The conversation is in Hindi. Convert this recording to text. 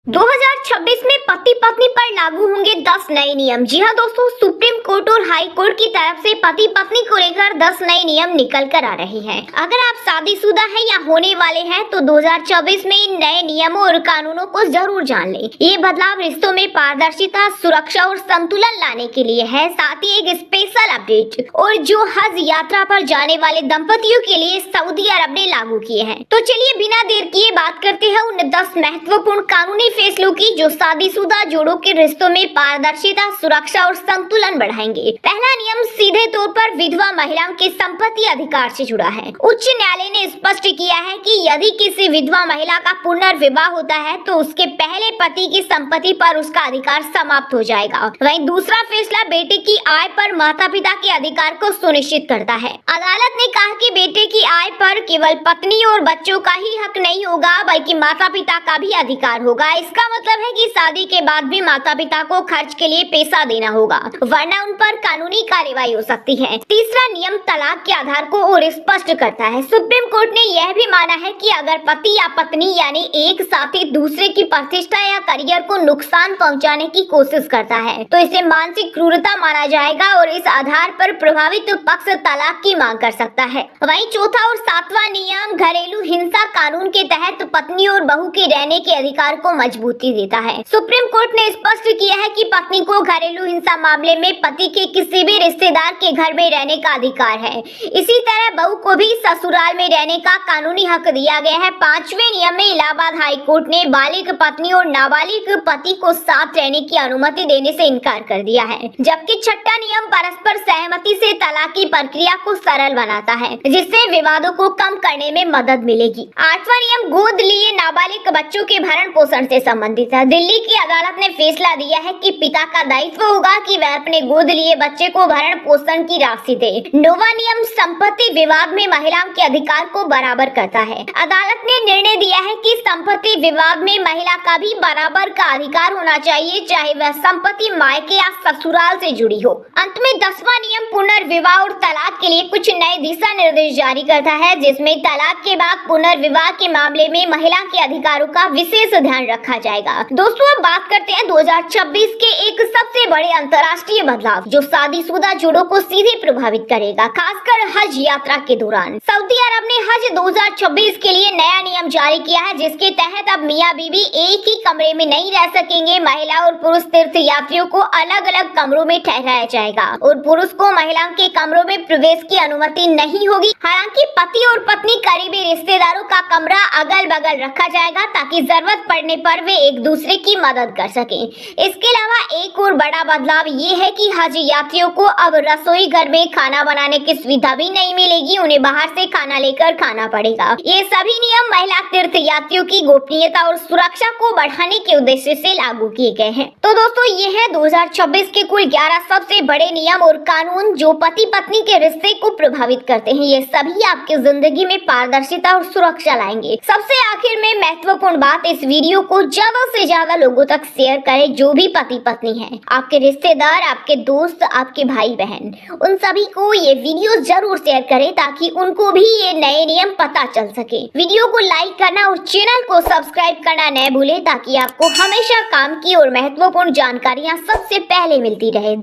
2026 में पति पत्नी पर लागू होंगे 10 नए नियम। जी हां दोस्तों, सुप्रीम कोर्ट और हाई कोर्ट की तरफ से पति पत्नी को लेकर 10 नए नियम निकल कर आ रहे हैं। अगर आप शादीशुदा हैं या होने वाले हैं तो 2026 में इन नए नियमों और कानूनों को जरूर जान लें। ये बदलाव रिश्तों में पारदर्शिता, सुरक्षा और संतुलन लाने के लिए है। साथ ही एक स्पेशल अपडेट और जो हज यात्रा पर जाने वाले दंपतियों के लिए सऊदी अरब ने लागू किए हैं। तो चलिए बिना देर किए बात करते हैं उन 10 महत्वपूर्ण कानूनी फैसलों की जो शादीशुदा जोड़ों के रिश्तों में पारदर्शिता, सुरक्षा और संतुलन बढ़ाएंगे। पहला नियम सीधे तौर पर विधवा महिलाओं के संपत्ति अधिकार से जुड़ा है। उच्च न्यायालय ने स्पष्ट किया है कि यदि किसी विधवा महिला का पुनर्विवाह होता है तो उसके पहले पति की संपत्ति पर उसका अधिकार समाप्त हो जाएगा। वहीं दूसरा फैसला बेटे की आय पर माता पिता के अधिकार को सुनिश्चित करता है। अदालत ने कहा कि बेटे की आय पर केवल पत्नी और बच्चों का ही हक नहीं होगा बल्कि माता पिता का भी अधिकार होगा। इसका मतलब है कि शादी के बाद भी माता पिता को खर्च के लिए पैसा देना होगा, वरना उन पर कानूनी कार्रवाई हो सकती है। तीसरा नियम तलाक के आधार को और स्पष्ट करता है। सुप्रीम कोर्ट ने यह भी माना है कि अगर पति या पत्नी यानी एक साथी दूसरे की प्रतिष्ठा या करियर को नुकसान पहुंचाने की कोशिश करता है तो इसे मानसिक क्रूरता माना जाएगा और इस आधार पर प्रभावित पक्ष तलाक की मांग कर सकता है। वहीं चौथा और सातवां नियम घरेलू हिंसा कानून के तहत पत्नी और बहू के रहने के अधिकार को मजबूती देता है। सुप्रीम कोर्ट ने स्पष्ट किया है कि पत्नी को घरेलू हिंसा मामले में पति के किसी भी रिश्तेदार के घर में रहने का अधिकार है। इसी तरह बहू को भी ससुराल में रहने का कानूनी हक दिया गया है। पांचवें नियम में इलाहाबाद हाई कोर्ट ने बालिग पत्नी और नाबालिग पति को साथ रहने की अनुमति देने से इनकार कर दिया है। जबकि छठा नियम परस्पर सहमति से तलाक की प्रक्रिया को सरल बनाता है, जिससे विवादों को कम करने में मदद मिलेगी। आठवां नियम गोद लिए नाबालिग बच्चों के भरण पोषण से संबंधित है। दिल्ली की अदालत ने फैसला दिया है कि पिता का दायित्व होगा कि वह अपने गोद लिए बच्चे को भरण पोषण की राशि दे। नौवां नियम संपत्ति विवाद में महिलाओं के अधिकार को बराबर करता है। अदालत ने निर्णय दिया है कि संपत्ति विवाद में महिला का भी बराबर का अधिकार होना चाहिए, चाहे वह संपत्ति मायके या ससुराल से जुड़ी हो। अंत में 10वां नियम पुनर्विवाह और तलाक के लिए कुछ नए दिशा निर्देश जारी करता है, जिसमें तलाक के बाद पुनर्विवाह के मामले में महिला के अधिकारों का विशेष ध्यान रखा जाएगा। दोस्तों अब बात करते हैं 2026 के एक सबसे बड़े अंतर्राष्ट्रीय बदलाव जो शादीशुदा जोड़ों को सीधे प्रभावित करेगा, खासकर हज यात्रा के दौरान। सऊदी अरब ने हज 2026 के लिए नया नियम जारी किया है, जिसके तहत अब मियां बीवी एक ही कमरे में नहीं रह सकेंगे। महिला और पुरुष तीर्थ यात्रियों को अलग अलग कमरों में ठहराया जाएगा और पुरुष को महिलाओं के कमरों में प्रवेश की अनुमति नहीं होगी। हालांकि पति और पत्नी करीबी रिश्तेदारों का कमरा अगल बगल रखा जाएगा ताकि जरूरत पड़ने पर वे एक दूसरे की मदद कर सकें। इसके अलावा एक और बड़ा बदलाव ये है कि हज यात्रियों को अब रसोई घर में खाना बनाने की सुविधा भी नहीं मिलेगी, उन्हें बाहर से खाना लेकर खाना पड़ेगा। ये सभी नियम महिला तीर्थ यात्रियों की गोपनीयता और सुरक्षा को बढ़ाने के उद्देश्य से लागू किए गए हैं। तो दोस्तों ये है 2026 के कुल 11 सबसे बड़े नियम और कानून जो पति पत्नी के रिश्ते को प्रभावित करते हैं। ये सभी आपकी जिंदगी में पारदर्शिता और सुरक्षा लाएंगे। सबसे आखिर में महत्वपूर्ण बात, इस वीडियो को ज्यादा से ज्यादा लोगों तक शेयर करें जो भी पति पत्नी हैं, आपके रिश्तेदार, आपके दोस्त, आपके भाई बहन, उन सभी को ये वीडियो जरूर शेयर करें ताकि उनको भी ये नए नियम पता चल सके। वीडियो को लाइक करना और चैनल को सब्सक्राइब करना न भूलें ताकि आपको हमेशा काम की और महत्वपूर्ण जानकारियाँ सबसे पहले मिलती रहे।